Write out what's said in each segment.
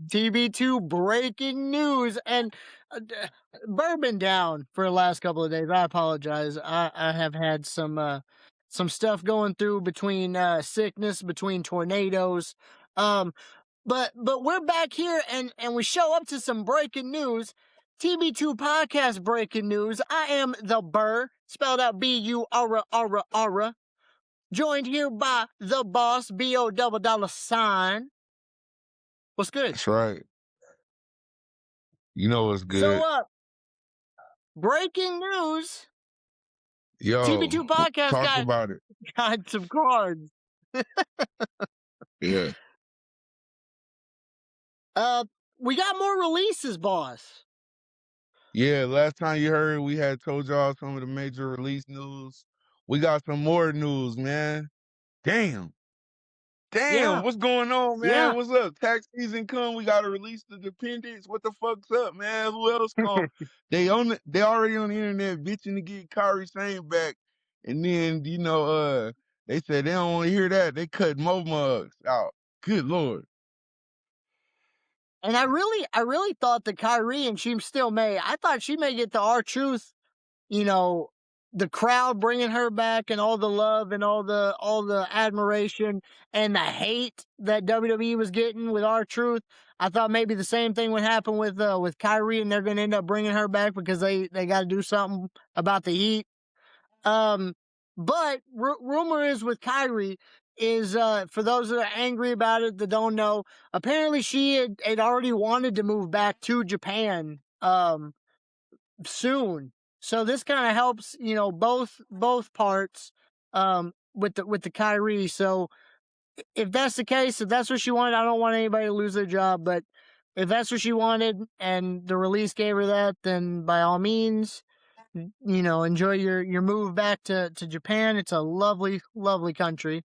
TB2 breaking news, and bourbon down for the last couple of days. I apologize. I have had some stuff going through between sickness, between tornadoes. But we're back here and we show up to some breaking news. TB2 podcast breaking news. I am the Burr, spelled out B-U-R-R-R-R. Joined here by the boss, B-O $. What's good? That's right. You know what's good. So, breaking news. Yo, TB2 podcast talk about it. got some cards. Yeah. We got more releases, boss. Yeah, last time you heard, we had told y'all some of the major release news. We got some more news, man. Damn, Yeah. what's going on, man? Yeah. What's up? Tax season come, we gotta release the dependents. What the fuck's up, man? Who else come? They already on the internet bitching to get Kyrie Sane back. And then, they said they don't want to hear that. They cut Mo mugs out. Good Lord. And I really thought that Kyrie, and she still may, I thought she may get the R-Truth, the crowd bringing her back and all the love and all the admiration and the hate that WWE was getting with R-Truth. I thought maybe the same thing would happen with Kyrie, and they're going to end up bringing her back because they got to do something about the heat. But rumor is with Kyrie is, for those that are angry about it, that don't know, apparently she had already wanted to move back to Japan, soon. So this kind of helps, both parts, with the Kyrie. So if that's the case, if that's what she wanted, I don't want anybody to lose their job, but if that's what she wanted and the release gave her that, then by all means, enjoy your move back to Japan. It's a lovely, lovely country.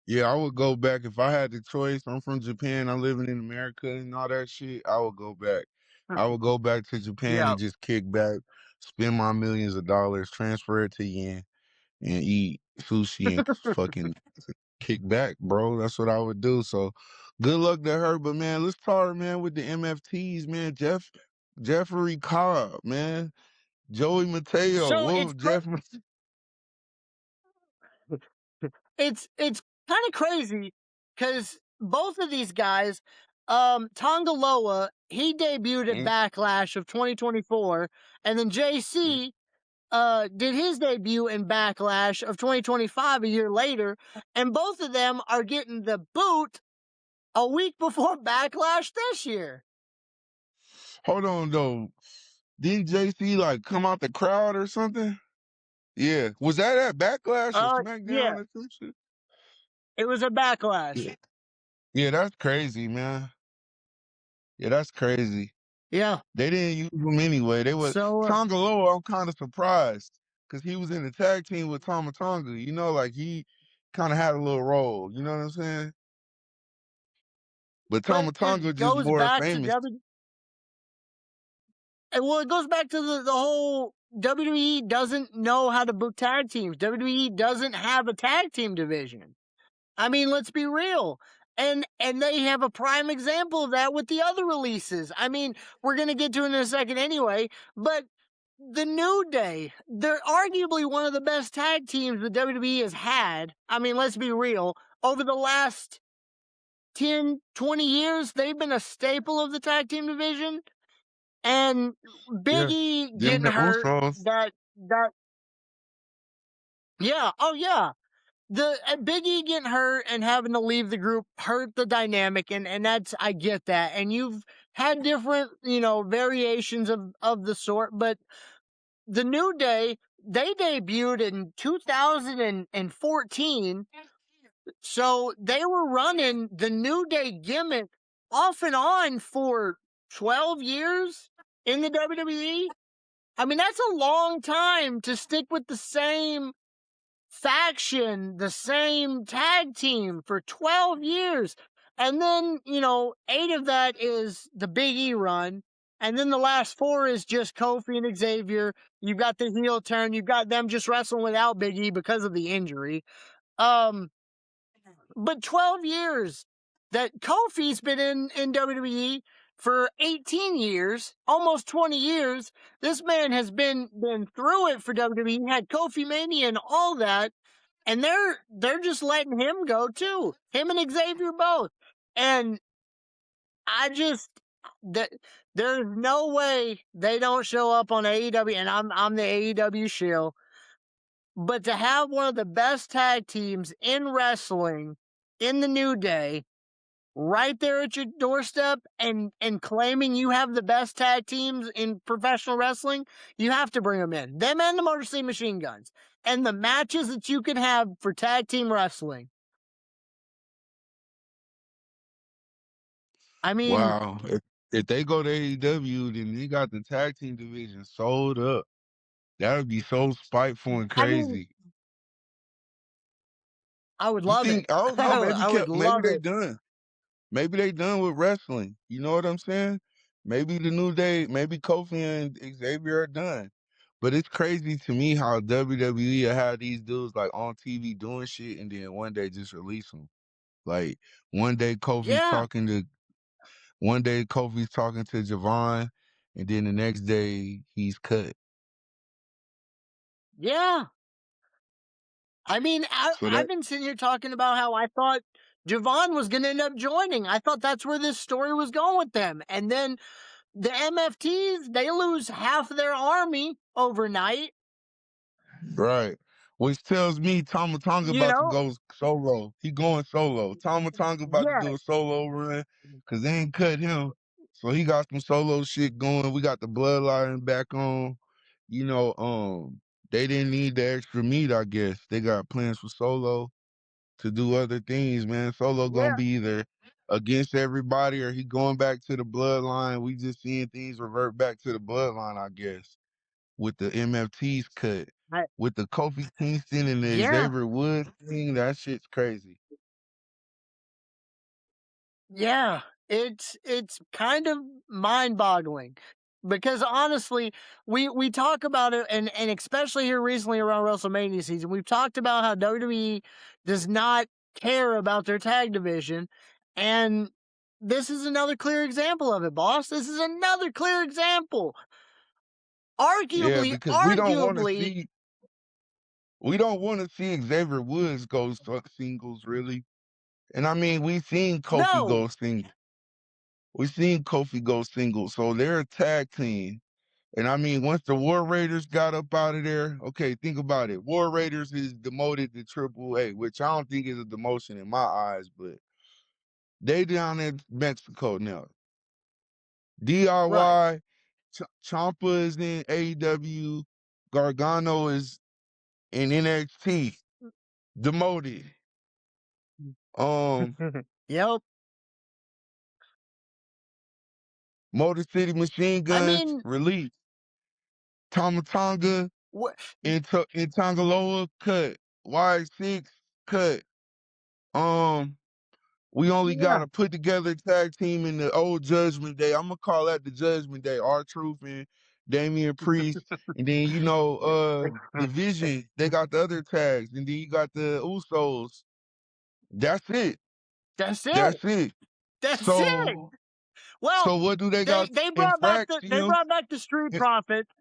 Yeah, I would go back if I had the choice. I'm from Japan. I'm living in America and all that shit. I would go back. I would go back to Japan and just kick back, spend my millions of dollars, transfer it to yen, and eat sushi and fucking kick back, bro. That's what I would do. So good luck to her. But man, let's start, man, with the MFTs, man. Jeffrey Cobb, man. Joey Mateo. So it's kind of crazy because both of these guys, Tonga Loa, he debuted at Backlash of 2024, and then JC did his debut in Backlash of 2025 a year later, and both of them are getting the boot a week before Backlash this year. Hold on, though. Didn't JC like come out the crowd or something? Yeah. Was that at Backlash or SmackDown Yeah. or some shit? It was a Backlash. Yeah, that's crazy, man. Yeah, that's crazy. Yeah. They didn't use him anyway. They was Tonga Loa, I'm kind of surprised because he was in the tag team with Tonga. Like he kind of had a little role. You know what I'm saying? But Tonga just more famous. Well, it goes back to the whole WWE doesn't know how to book tag teams. WWE doesn't have a tag team division. I mean, let's be real. And they have a prime example of that with the other releases. I mean, we're going to get to it in a second anyway, but the New Day, they're arguably one of the best tag teams that WWE has had. I mean, let's be real. Over the last 10, 20 years, they've been a staple of the tag team division. And Big E getting hurt, the Big E getting hurt and having to leave the group hurt the dynamic, and that's, I get that. And you've had different, variations of the sort, but the New Day, they debuted in 2014, so they were running the New Day gimmick off and on for 12 years in the WWE. I mean, that's a long time to stick with the same faction, the same tag team for 12 years. And then, 8 of that is the Big E run. And then the last 4 is just Kofi and Xavier. You've got the heel turn. You've got them just wrestling without Big E because of the injury. But 12 years, that Kofi's been in WWE for 18 years, almost 20 years. This man has been through it for WWE. He had Kofi Mania and all that, and they're just letting him go too. Him and Xavier both. And I just that there's no way they don't show up on AEW, and I'm the AEW shill. But to have one of the best tag teams in wrestling in the New Day right there at your doorstep and claiming you have the best tag teams in professional wrestling, you have to bring them in. Them and the Motor City Machine Guns. And the matches that you can have for tag team wrestling. I mean, Wow. If they go to AEW, then they got the tag team division sold up. That would be so spiteful and I mean, crazy. I would You love it. think, I don't know, I would maybe love they it. done. Maybe they done with wrestling. You know what I'm saying? Maybe the New Day, maybe Kofi and Xavier are done. But it's crazy to me how WWE had these dudes like on TV doing shit and then one day just release them. Like one day Yeah, Kofi's talking to Javon, and then the next day he's cut. yeah. I mean, So I've that been sitting here talking about how I thought Javon was going to end up joining. I thought that's where this story was going with them. And then the MFTs, they lose half of their army overnight. right. Which tells me Tama Tonga You about to know? go solo. He going solo. Tama Tonga about to Yeah, do a solo run because they ain't cut him. So he got some solo shit going. We got the bloodline back on. You know, they didn't need the extra meat, I guess. They got plans for Solo to do other things, man. Solo yeah. gonna be either against everybody or he going back to the bloodline. We just seeing things revert back to the bloodline, I guess, with the MFTs cut. I, With the Kofi Kingston and the yeah. Xavier Woods thing, that shit's crazy. Yeah, it's kind of mind-boggling because honestly, we talk about it and especially here recently around WrestleMania season, we've talked about how WWE does not care about their tag division, and this is another clear example of it, boss. This is another clear example. Yeah, Arguably, because arguably, we don't want to see Xavier Woods go singles, really. And I mean, we seen Kofi no. go singles. We seen Kofi go singles, so they're a tag team. And I mean, once the War Raiders got up out of there, okay, think about it. War Raiders is demoted to Triple A, which I don't think is a demotion in my eyes, but they down in Mexico now. Right. DIY, Ciampa is in AEW, Gargano is in NXT, demoted. Um, Yep. Motor City Machine I Guns mean, released. Tama Tonga what in Tonga Loa cut. Y6 cut. Um, we only yeah. got a put together tag team in the old Judgment Day. I'm gonna call that the Judgment Day. R-Truth and Damian Priest. And then Division, they got the other tags. And then you got the Usos. That's it. That's it. That's it. That's it. So Well, what do they got they in brought back Fraxium? the Street Profits.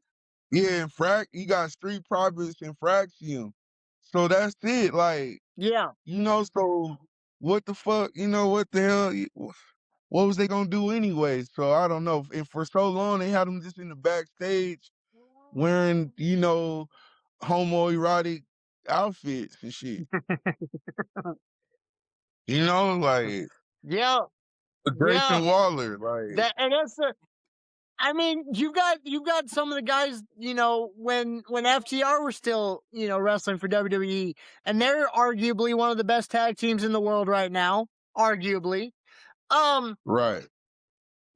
Yeah, you got Street Profits and Fraxium. So that's it. Like, Yeah. so what the fuck, what the hell, what was they gonna do anyway? So I don't know. And for so long, they had them just in the backstage wearing, homoerotic outfits and shit. Like Yeah. Yeah. Grayson Waller, like, That and that's the I mean, you got some of the guys, when FTR were still, wrestling for WWE, and they're arguably one of the best tag teams in the world right now, arguably. Um, right,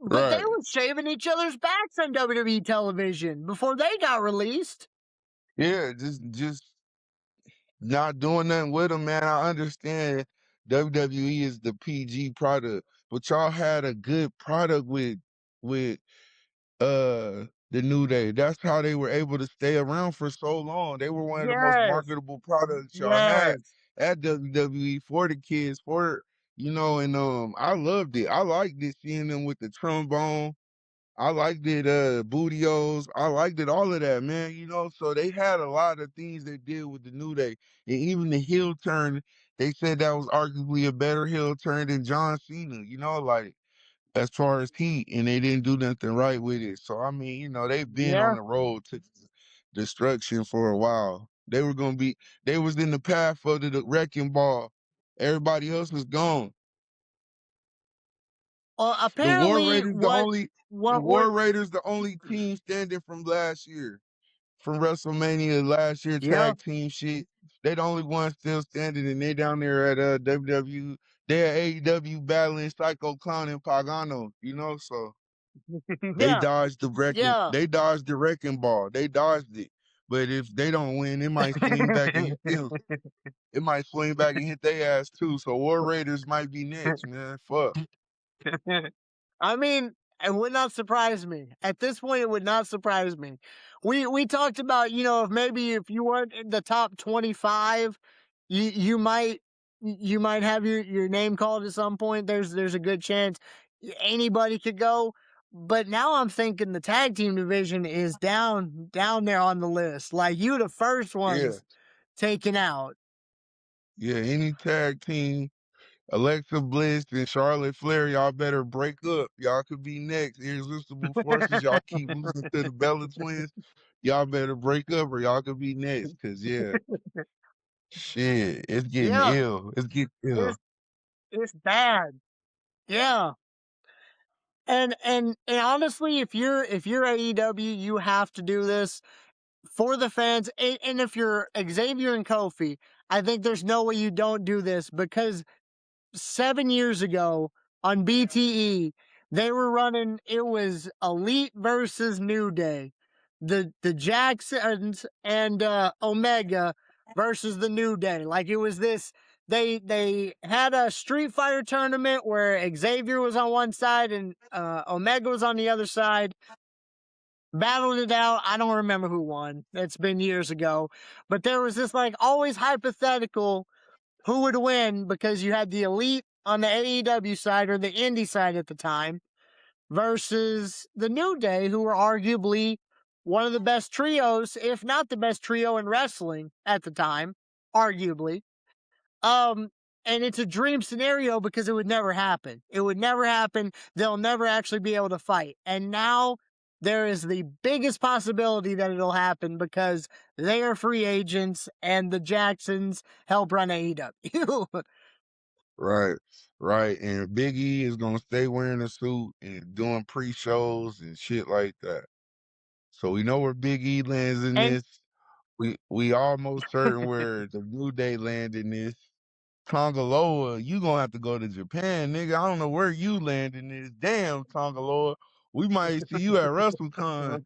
but they right. were shaving each other's backs on WWE television before they got released. Yeah, just not doing nothing with them, man. I understand WWE is the PG product, but y'all had a good product with the New Day. That's how they were able to stay around for so long. They were one of the most Yes. marketable products y'all had Yes. at WWE for the kids, for you know, and I loved it. I liked it seeing them with the trombone. I liked it, Bootios. I liked it, all of that, man. You know, so they had a lot of things they did with the New Day, and even the heel turn. They said that was arguably a better heel turn than John Cena. You know, like as far as heat, and they didn't do nothing right with it. So I mean, you know, they've been Yeah. on the road to destruction for a while. They were gonna be, they was in the path of the wrecking ball. Everybody else was gone. Well, The War apparently, Raiders, the what War we're Raiders, the only team standing from last year, from WrestleMania last year yeah. tag team shit. They the only ones still standing, and they down there at WWE. They at AEW battling Psycho Clown and Pagano. You know, so they Yeah. dodged the wrecking. Yeah. They dodged the wrecking ball. They dodged it. But if they don't win, it might swing back and hit them. It might swing back and hit their ass too. So War Raiders might be next, man. Fuck. I mean, it would not surprise me. At this point, it would not surprise me. We talked about, if maybe if you weren't in the top 25, you might have your name called at some point. There's a good chance anybody could go. But now I'm thinking the tag team division is down there on the list. Like you the first Yeah. ones taken out. Yeah. Any tag team, Alexa Bliss and Charlotte Flair, y'all better break up. Y'all could be next. Irresistible Forces, y'all keep losing to the Bella Twins. Y'all better break up or y'all could be next. Cause yeah, shit, it's getting Yeah, ill. It's getting ill. it's it's bad. Yeah. And honestly, if you're AEW, you have to do this for the fans. And if you're Xavier and Kofi, I think there's no way you don't do this because 7 years ago on BTE, they were running. It was Elite versus New Day, the Jacksons and Omega versus the New Day. Like it was this. They had a Street Fighter tournament where Xavier was on one side and Omega was on the other side. Battled it out. I don't remember who won. It's been years ago, but there was this like always hypothetical who would win because you had the Elite on the AEW side or the indie side at the time versus the New Day, who were arguably one of the best trios, if not the best trio in wrestling at the time, arguably. Um, and it's a dream scenario because it would never happen. It would never happen. They'll never actually be able to fight. And now there is the biggest possibility that it'll happen because they are free agents and the Jacksons help run AEW. Right. Right. And Big E is gonna stay wearing a suit and doing pre-shows and shit like that. So we know where Big E lands in and this. We almost certain where the New Day land in this. Tonga Loa, you gonna have to go to Japan, nigga. I don't know where you land in this. Damn, Tonga Loa. We might see you at WrestleCon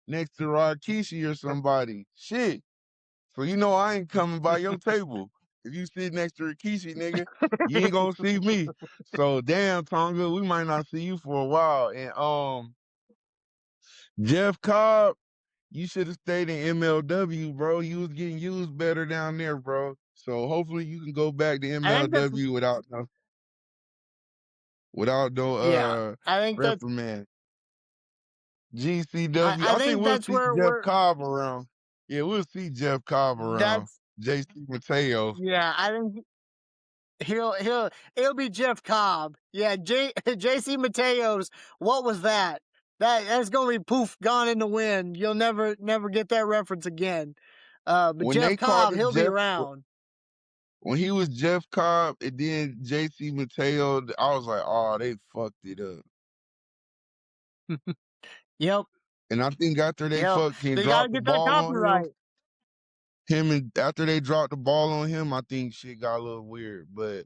next to Rikishi or somebody. Shit. So you know I ain't coming by your table. If you sit next to Rikishi, nigga, you ain't gonna see me. So damn, Tonga, we might not see you for a while. And Jeff Cobb, you should have stayed in MLW, bro. You was getting used better down there, bro. So hopefully you can go back to I think that's MLW without no yeah. I think that's reprimand. I, GCW. I I think think we'll that's see where Jeff we're Cobb around. Yeah, we'll see Jeff Cobb around. that's JC Mateo. yeah. I think it'll be Jeff Cobb. Yeah, JC Mateos. What was that? That's gonna be poof gone in the wind. You'll never get that reference again. But When Jeff they called Cobb, it he'll be Jeff, around. when he was Jeff Cobb and then JC Mateo, I was like, oh, they fucked it up. Yep, And I think after they yep. fucked him, They gotta dropped the get that ball on him, copyright. and after they dropped the ball on him, I think shit got a little weird. But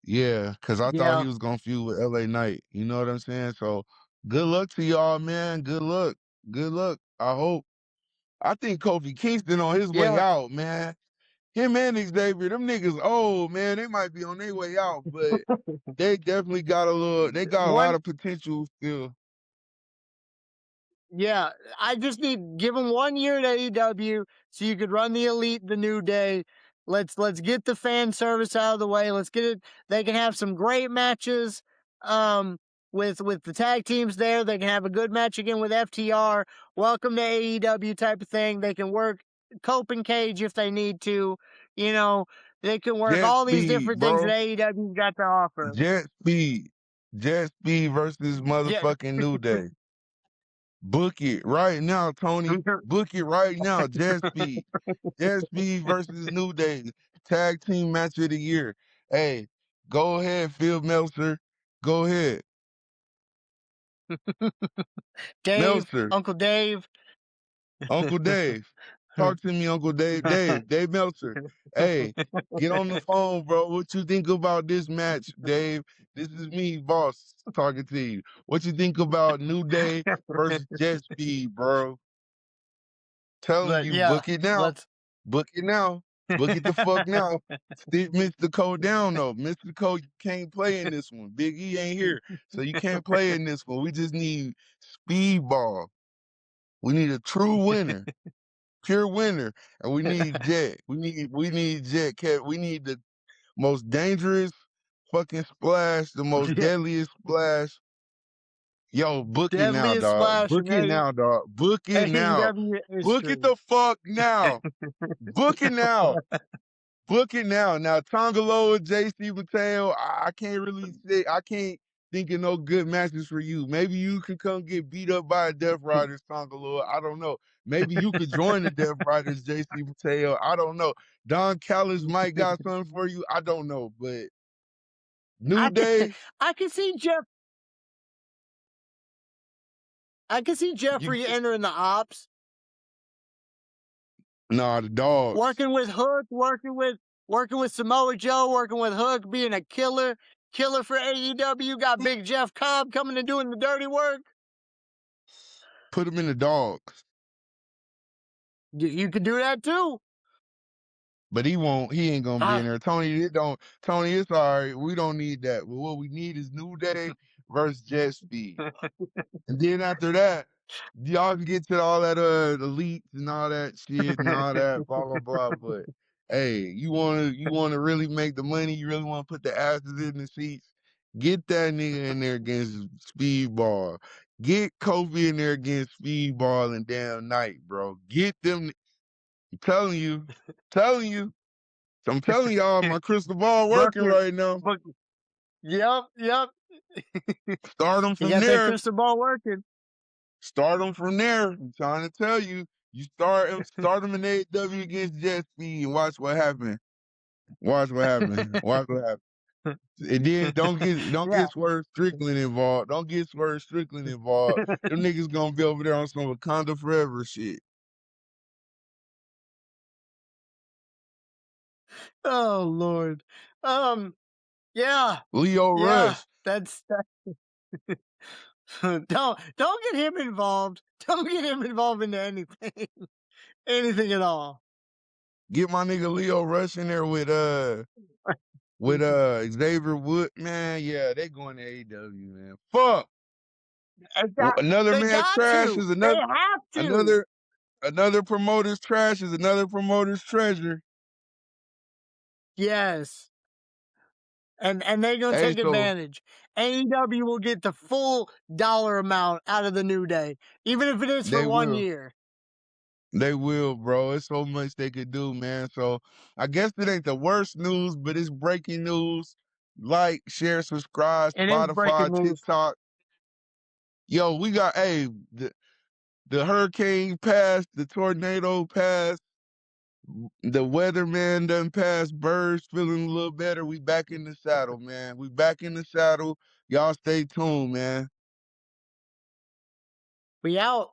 yeah, because I thought Yeah, he was gonna feud with LA Knight. You know what I'm saying? So good luck to y'all, man. Good luck. Good luck. I hope. I think Kofi Kingston on his way yeah. out, man. Him and Xavier, them niggas old, man. They might be on their way out, but they definitely got they got a lot One, of potential still. yeah. I just need give him 1 year at AEW so you could run the Elite, the New Day. Let's get the fan service out of the way. Let's get it. They can have some great matches with the tag teams there. They can have a good match again with FTR. Welcome to AEW type of thing. They can work Cope and Cage if they need to. You know, they can work Jet all these speed, different things that bro. AEW's got to offer. Jet speed. Jet speed versus Yeah. motherfucking New Day. Book it right now, Tony. Book it right now. Jet speed. Jet speed versus New Day. Tag team match of the year. Hey, go ahead, Phil Meltzer. Go ahead. Dave, Meltzer. Uncle Dave. Uncle Dave. Talk to me, Uncle Dave. Dave Meltzer. Hey, get on the phone, bro. What you think about this match, Dave? This is me, boss, talking to you. What you think about New Day versus Jet Speed, bro? Telling you, Yeah, book it now. let's. Book it now. Book it the fuck now. Sit Mr. Cole down, though. Mr. Cole, you can't play in this one. Big E ain't here, so you can't play in this one. We just need speedball. We need a true winner. Pure winner, and we need Jet. We need Jet. We need the most dangerous fucking splash, the most deadliest splash. Yo, book it now, Deadliest dog. splash Book it now, dog. Book it now. AEW Book history. it the fuck now. Book it now. Book it now. Now, Tonga Loa, JC Mateo, I can't really say, I can't think of no good matches for you. Maybe you can come get beat up by a Death Riders, Tonga Loa. I don't know. Maybe you could join the Death Riders, JC Mateo. I don't know. Don Callis might got something for you. I don't know. But New Day. I can see Jeff. I can see Jeffrey entering the ops. Nah, the dogs. Working with Hook, working with Samoa Joe, working with Hook, being a killer for AEW. Got Big Jeff Cobb coming and doing the dirty work. Put him in the dogs. You could do that too. But he won't. He ain't gonna be in there. Tony, Tony, it's all right. We don't need that. But what we need is New Day versus Jet Speed. And then after that, y'all can get to all that elites and all that shit and all that blah blah blah. But hey, you wanna really make the money, you really wanna put the asses in the seats, get that nigga in there against Speedball. Get Kofi in there against Speedball and damn Night, bro. Get them. I'm telling you. I'm telling y'all, my crystal ball working right now. Yep. Start them from you got there. That crystal ball working. Start them from there. I'm trying to tell you. You start them in AEW against Jet Speed and watch what happens. Watch what happens. And then don't get Swerve Strickland involved. Don't get Swerve Strickland involved. Them niggas gonna be over there on some Wakanda Forever shit. Oh Lord. Yeah. Leo Rush. That's don't get him involved. Don't get him involved into anything. Anything at all. Get my nigga Leo Rush in there with Xavier Woods. Man, yeah, they going to AEW, man. Fuck. Another man trash is another. They have to. Another promoter's trash is another promoter's treasure. Yes. And they're gonna take advantage. AEW will get the full dollar amount out of the New Day, even if it is for 1 year. They will, bro. It's so much they could do, man. So I guess it ain't the worst news, but it's breaking news. Like, share, subscribe, Spotify, TikTok. Yo, we got the hurricane passed, the tornado passed, the weatherman done passed, birds feeling a little better. We back in the saddle, man. We back in the saddle. Y'all stay tuned, man. We out.